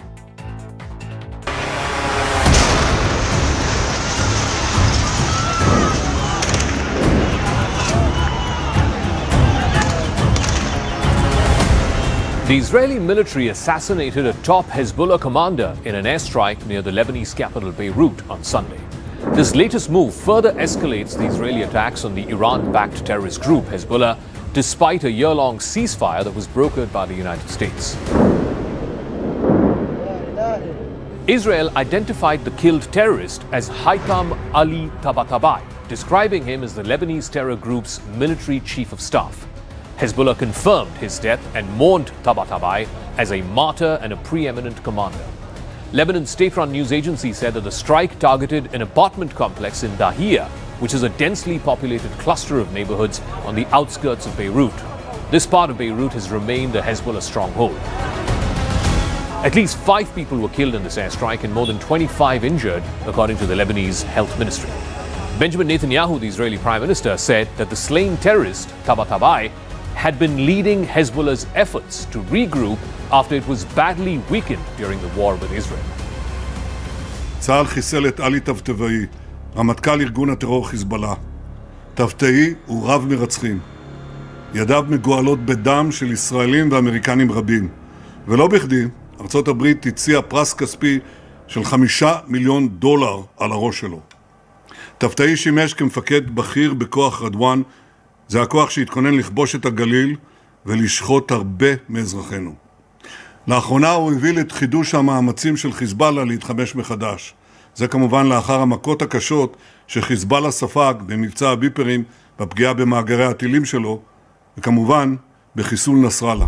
The Israeli military assassinated a top Hezbollah commander in an airstrike near the Lebanese capital Beirut on Sunday. This latest move further escalates the Israeli attacks on the Iran-backed terrorist group Hezbollah, despite a year-long ceasefire that was brokered by the United States. Israel identified the killed terrorist as Haitham Ali Tabatabai, describing him as the Lebanese terror group's military chief of staff. Hezbollah confirmed his death and mourned Tabatabai as a martyr and a preeminent commander. Lebanon's state-run news agency said that the strike targeted an apartment complex in Dahia, which is a densely populated cluster of neighborhoods on the outskirts of Beirut. This part of Beirut has remained a Hezbollah stronghold. At least 5 people were killed in this airstrike and more than 25 injured, according to the Lebanese health ministry. Benjamin Netanyahu, the Israeli prime minister, said that the slain terrorist, Tabatabai, had been leading Hezbollah's efforts to regroup after it was badly weakened during the war with Israel. צה"ל חיסל את עלי טבטבאי, רמטכ"ל ארגון הטרור חיזבאללה. טבטאי הוא רב מרצחים. ידיו מגואלות בדם של ישראלים ואמריקנים רבים. ולא בכדי, ארצות הברית הציעה פרס כספי של $5 מיליון על הראש שלו. טבטאי שימש כמפקד בכיר בכוח רדואן, זה הכוח שהתכונן לכבוש את הגליל ולשחוט הרבה מאזרחינו. לאחרונה הוא הביא את חידוש המאמצים של חיזבאללה להתחמש מחדש. זה כמובן לאחר המכות הקשות שחיזבאללה ספג במבצע הביפרים בפגיעה במאגרי הטילים שלו, וכמובן בחיסול נסראללה.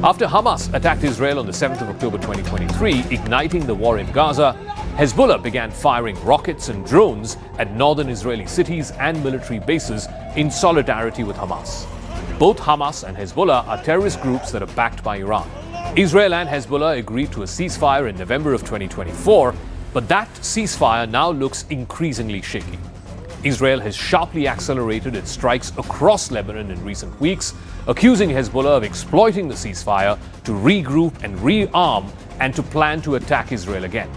After Hamas attacked Israel on the 7th of October 2023, igniting the war in Gaza, Hezbollah began firing rockets and drones at northern Israeli cities and military bases in solidarity with Hamas. Both Hamas and Hezbollah are terrorist groups that are backed by Iran. Israel and Hezbollah agreed to a ceasefire in November of 2024, but that ceasefire now looks increasingly shaky. Israel has sharply accelerated its strikes across Lebanon in recent weeks, accusing Hezbollah of exploiting the ceasefire to regroup and rearm and to plan to attack Israel again.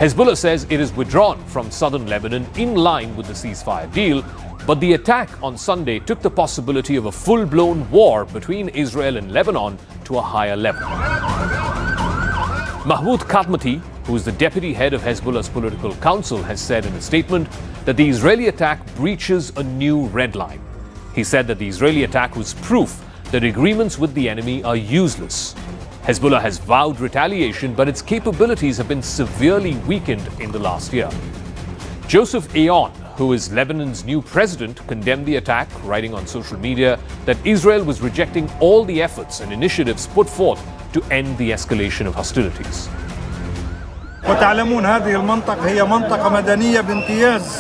Hezbollah says it is withdrawn from southern Lebanon in line with the ceasefire deal, but the attack on Sunday took the possibility of a full-blown war between Israel and Lebanon to a higher level. Mahmoud Khatmati, who is the deputy head of Hezbollah's political council, has said in a statement that the Israeli attack breaches a new red line. He said that the Israeli attack was proof that agreements with the enemy are useless. Hezbollah has vowed retaliation, but its capabilities have been severely weakened in the last year. Joseph Aoun, who is Lebanon's new president, condemned the attack, writing on social media that Israel was rejecting all the efforts and initiatives put forth to end the escalation of hostilities. وتعلمون هذه المنطقة هي منطقة مدنية بامتياز.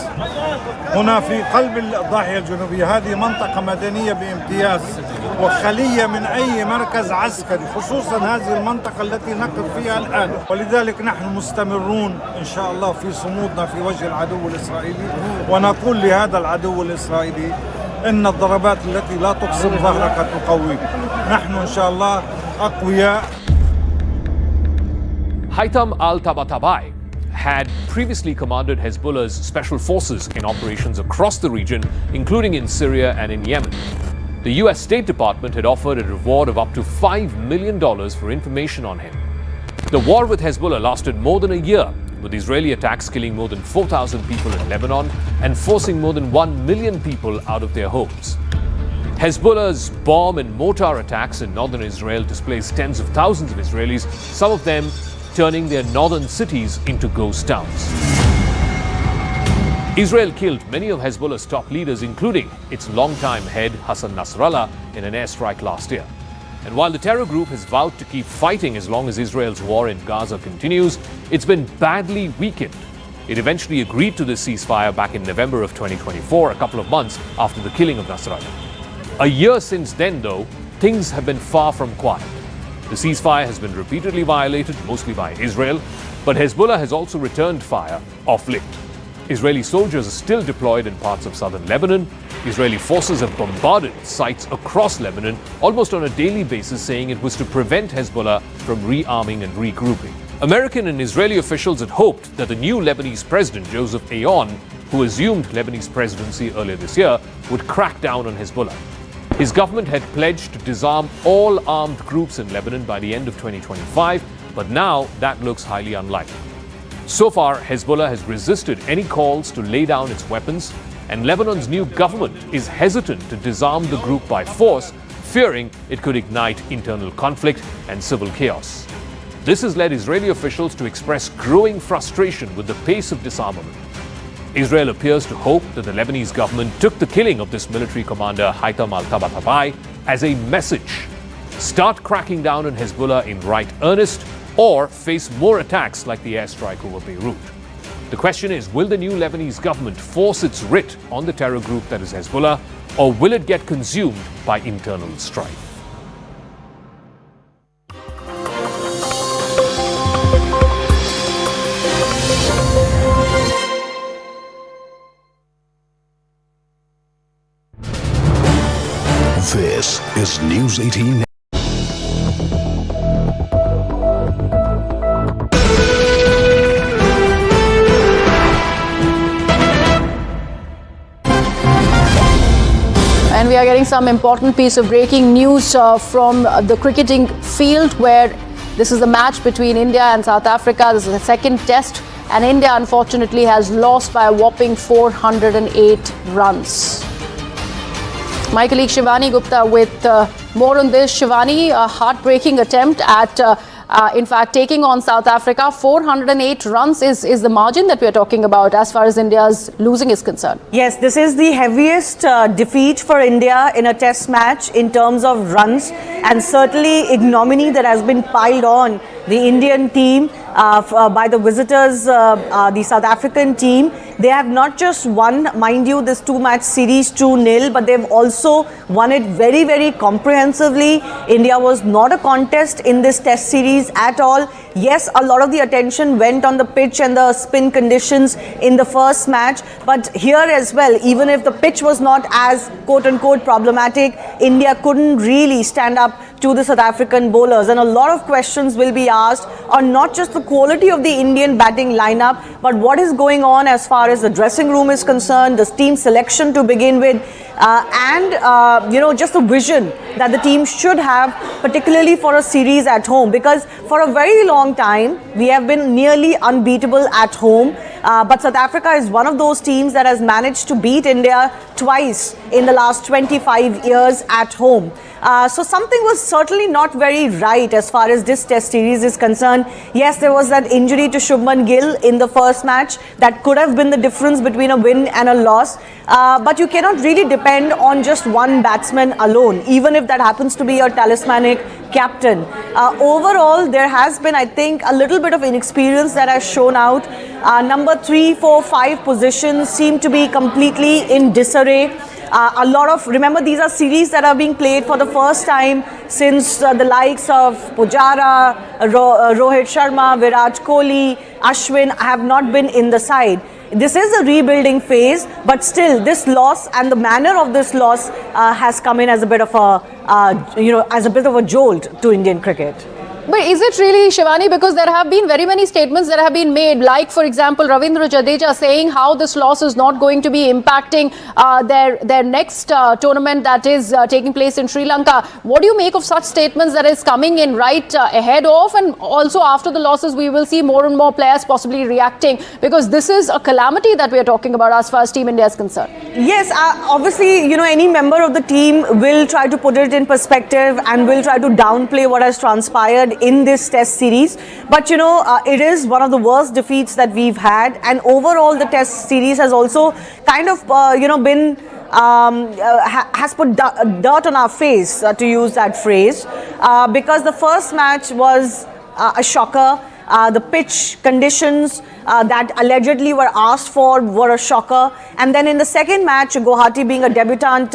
هنا في قلب الضاحية الجنوبية هذه منطقة مدنية بامتياز وخلية من أي مركز عسكري، خصوصا هذه المنطقة التي نقف فيها الآن. ولذلك نحن مستمرون إن شاء الله في صمودنا في وجه العدو الإسرائيلي، ونقول لهذا العدو الإسرائيلي إن الضربات التي لا تقسم ظهرك تقويك. نحن إن شاء الله أقوياء. Haitham al-Tabatabai had previously commanded Hezbollah's special forces in operations across the region, including in Syria and in Yemen. The US State Department had offered a reward of up to $5 million for information on him. The war with Hezbollah lasted more than a year, with Israeli attacks killing more than 4,000 people in Lebanon and forcing more than 1 million people out of their homes. Hezbollah's bomb and mortar attacks in northern Israel displaced tens of thousands of Israelis, some of them turning their northern cities into ghost towns. Israel killed many of Hezbollah's top leaders, including its longtime head Hassan Nasrallah, in an airstrike last year. And while the terror group has vowed to keep fighting as long as Israel's war in Gaza continues, it's been badly weakened. It eventually agreed to this ceasefire back in November of 2024, a couple of months after the killing of Nasrallah. A year since then, though, things have been far from quiet. The ceasefire has been repeatedly violated, mostly by Israel, but Hezbollah has also returned fire of late. Israeli soldiers are still deployed in parts of southern Lebanon. Israeli forces have bombarded sites across Lebanon almost on a daily basis, saying it was to prevent Hezbollah from rearming and regrouping. American and Israeli officials had hoped that the new Lebanese president, Joseph Aoun, who assumed Lebanese presidency earlier this year, would crack down on Hezbollah. His government had pledged to disarm all armed groups in Lebanon by the end of 2025, but now that looks highly unlikely. So far, Hezbollah has resisted any calls to lay down its weapons, and Lebanon's new government is hesitant to disarm the group by force, fearing it could ignite internal conflict and civil chaos. This has led Israeli officials to express growing frustration with the pace of disarmament. Israel appears to hope that the Lebanese government took the killing of this military commander Haitham al-Tabatabai as a message. Start cracking down on Hezbollah in right earnest, or face more attacks like the airstrike over Beirut. The question is, will the new Lebanese government force its writ on the terror group that is Hezbollah, or will it get consumed by internal strife? This is News 18. And we are getting some important piece of breaking news from the cricketing field, where this is a match between India and South Africa. This is the second test, and India unfortunately has lost by a whopping 408 runs. My colleague Shivani Gupta with more on this. Shivani, a heartbreaking attempt at in fact taking on South Africa. 408 runs is the margin that we are talking about as far as India's losing is concerned. Yes, this is the heaviest defeat for India in a test match in terms of runs, and certainly ignominy that has been piled on the Indian team by the visitors, the South African team. They have not just won, mind you, this two-match series 2-0, but they've also won it very, very comprehensively. India was not a contest in this test series at all. Yes, a lot of the attention went on the pitch and the spin conditions in the first match, but here as well, even if the pitch was not as quote-unquote problematic, India couldn't really stand up to the South African bowlers, and a lot of questions will be asked on not just the quality of the Indian batting lineup, but what is going on as far as the dressing room is concerned, the team selection to begin with, and just the vision that the team should have, particularly for a series at home, because for a very long time we have been nearly unbeatable at home, but South Africa is one of those teams that has managed to beat India twice in the last 25 years at home. So something was certainly not very right as far as this test series is concerned. Yes, there was that injury to Shubman Gill in the first match that could have been the difference between a win and a loss, but you cannot really depend on just one batsman alone, even if that happens to be your talismanic captain. Overall, there has been, I think, a little bit of inexperience that has shown out. Number 3, 4, 5 positions seem to be completely in disarray. A lot of, remember, these are series that are being played for the first time since the likes of Pujara, Rohit Sharma, Virat Kohli, Ashwin have not been in the side. This is a rebuilding phase, but still this loss and the manner of this loss has come in as a bit of a, as a bit of a jolt to Indian cricket. But is it really, Shivani? Because there have been very many statements that have been made, like, for example, Ravindra Jadeja saying how this loss is not going to be impacting their next tournament that is taking place in Sri Lanka. What do you make of such statements that is coming in right ahead of, and also after the losses, we will see more and more players possibly reacting, because this is a calamity that we are talking about as far as Team India is concerned. Yes, obviously, any member of the team will try to put it in perspective and will try to downplay what has transpired in this test series. But it is one of the worst defeats that we've had, and overall the test series has also kind of been has put dirt on our face, to use that phrase, because the first match was a shocker. The pitch conditions that allegedly were asked for were a shocker, and then in the second match, Guwahati being a debutant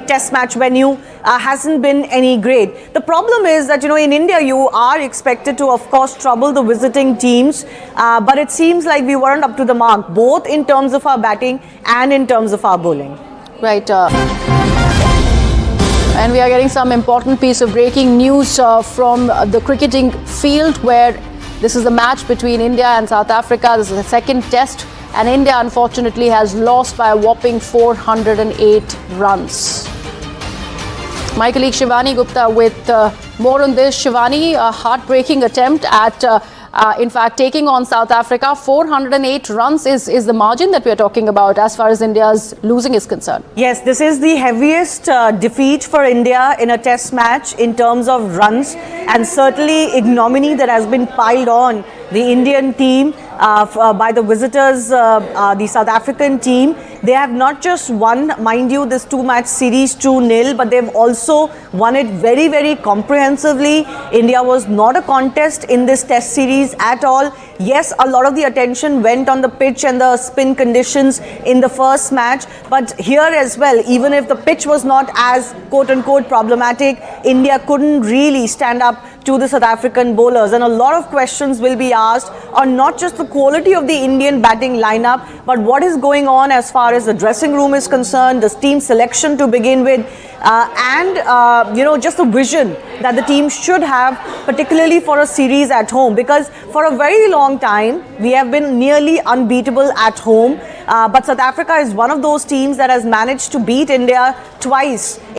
test match venue, hasn't been any great. The problem is that in India you are expected to, of course, trouble the visiting teams, but it seems like we weren't up to the mark, both in terms of our batting and in terms of our bowling. Right. And we are getting some important piece of breaking news from the cricketing field, where this is a match between India and South Africa. This is the second test, and India unfortunately has lost by a whopping 408 runs. My colleague Shivani Gupta with more on this. Shivani, a heartbreaking attempt at in fact taking on South Africa. 408 runs is the margin that we are talking about as far as India's losing is concerned. Yes, this is the heaviest defeat for India in a test match in terms of runs, and certainly ignominy that has been piled on the Indian team by the visitors, the South African team. They have not just won, mind you, this two-match series 2-0, but they've also won it very, very comprehensively. India was not a contest in this test series at all. Yes, a lot of the attention went on the pitch and the spin conditions in the first match, but here as well, even if the pitch was not as quote-unquote problematic, India couldn't really stand up to the South African bowlers, and a lot of questions will be asked on not just the quality of the Indian batting lineup, but what is going on as far as the dressing room is concerned, the team selection to begin with, and just the vision that the team should have, particularly for a series at home, because for a very long time we have been nearly unbeatable at home, but South Africa is one of those teams that has managed to beat India twice